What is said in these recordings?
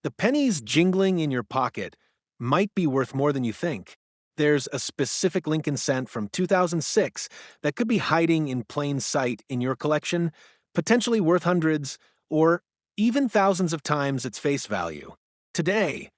The pennies jingling in your pocket might be worth more than you think. There's a specific Lincoln cent from 2006 that could be hiding in plain sight in your collection, potentially worth hundreds or even thousands of times its face value. Today,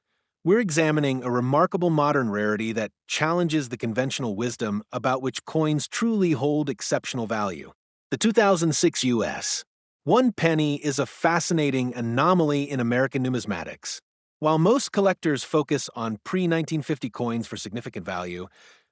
we're examining a remarkable modern rarity that challenges the conventional wisdom about which coins truly hold exceptional value. The 2006 US. One penny is a fascinating anomaly in American numismatics. While most collectors focus on pre-1950 coins for significant value,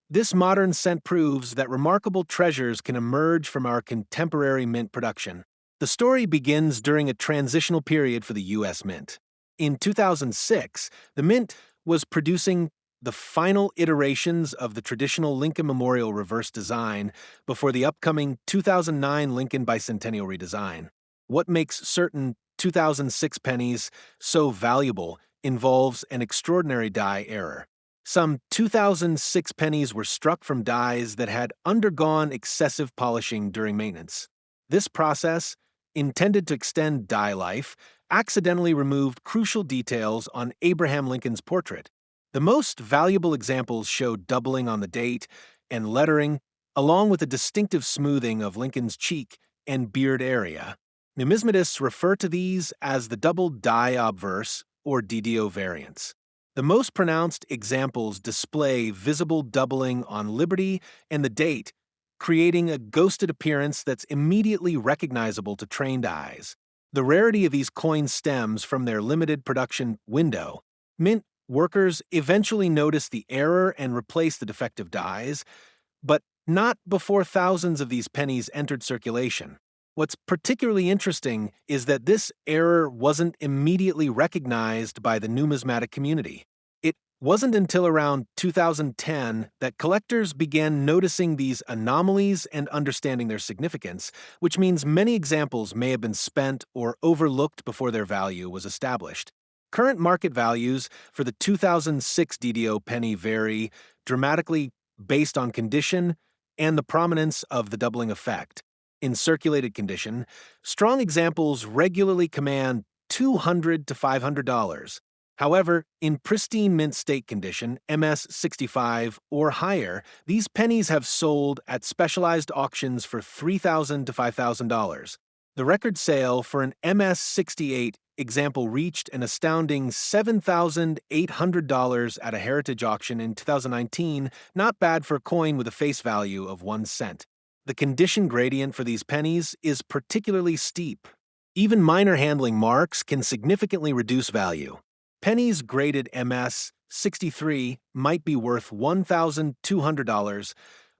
this modern cent proves that remarkable treasures can emerge from our contemporary mint production. The story begins during a transitional period for the U.S. Mint. In 2006, the Mint was producing the final iterations of the traditional Lincoln Memorial reverse design before the upcoming 2009 Lincoln Bicentennial redesign. What makes certain 2006 pennies so valuable involves an extraordinary die error. Some 2006 pennies were struck from dies that had undergone excessive polishing during maintenance. This process, intended to extend die life, accidentally removed crucial details on Abraham Lincoln's portrait. The most valuable examples show doubling on the date and lettering, along with a distinctive smoothing of Lincoln's cheek and beard area. Numismatists refer to these as the double die obverse, or DDO variants. The most pronounced examples display visible doubling on liberty and the date, creating a ghosted appearance that's immediately recognizable to trained eyes. The rarity of these coins stems from their limited production window. Mint workers eventually notice the error and replace the defective dies, but not before thousands of these pennies entered circulation. What's particularly interesting is that this error wasn't immediately recognized by the numismatic community. It wasn't until around 2010 that collectors began noticing these anomalies and understanding their significance, which means many examples may have been spent or overlooked before their value was established. Current market values for the 2006 DDO penny vary dramatically based on condition and the prominence of the doubling effect. In circulated condition, strong examples regularly command $200 to $500. However, in pristine mint state condition, MS 65 or higher, these pennies have sold at specialized auctions for $3,000 to $5,000. The record sale for an MS 68 example reached an astounding $7,800 at a heritage auction in 2019, not bad for a coin with a face value of 1 cent. The condition gradient for these pennies is particularly steep. Even minor handling marks can significantly reduce value. Pennies graded MS 63 might be worth $1,200,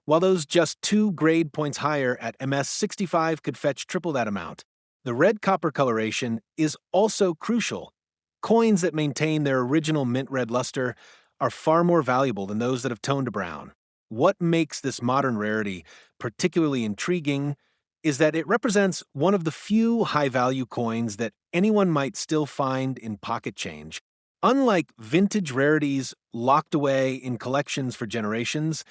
while those just 2 grade points higher at MS 65 could fetch triple that amount. The red copper coloration is also crucial. Coins that maintain their original mint red luster are far more valuable than those that have toned to brown. What makes this modern rarity particularly intriguing is that it represents one of the few high-value coins that anyone might still find in pocket change. Unlike vintage rarities locked away in collections for generations,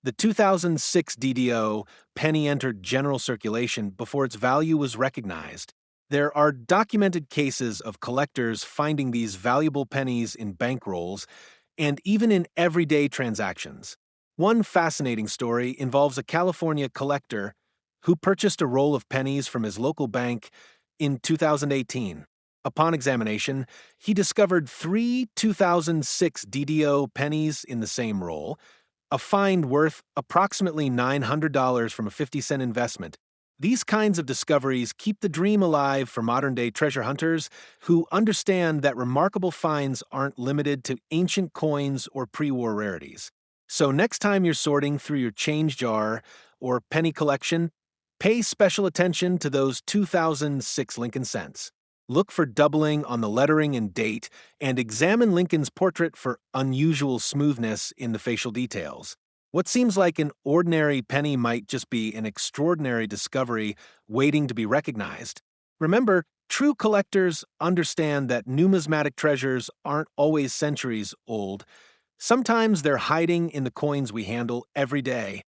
the 2006 DDO penny entered general circulation before its value was recognized. There are documented cases of collectors finding these valuable pennies in bankrolls and even in everyday transactions. One fascinating story involves a California collector who purchased a roll of pennies from his local bank in 2018. Upon examination, he discovered 3 2006 DDO pennies in the same roll, a find worth approximately $900 from a 50-cent investment. These kinds of discoveries keep the dream alive for modern-day treasure hunters who understand that remarkable finds aren't limited to ancient coins or pre-war rarities. So next time you're sorting through your change jar or penny collection, pay special attention to those 2006 Lincoln cents. Look for doubling on the lettering and date, and examine Lincoln's portrait for unusual smoothness in the facial details. What seems like an ordinary penny might just be an extraordinary discovery waiting to be recognized. Remember, true collectors understand that numismatic treasures aren't always centuries old. Sometimes they're hiding in the coins we handle every day.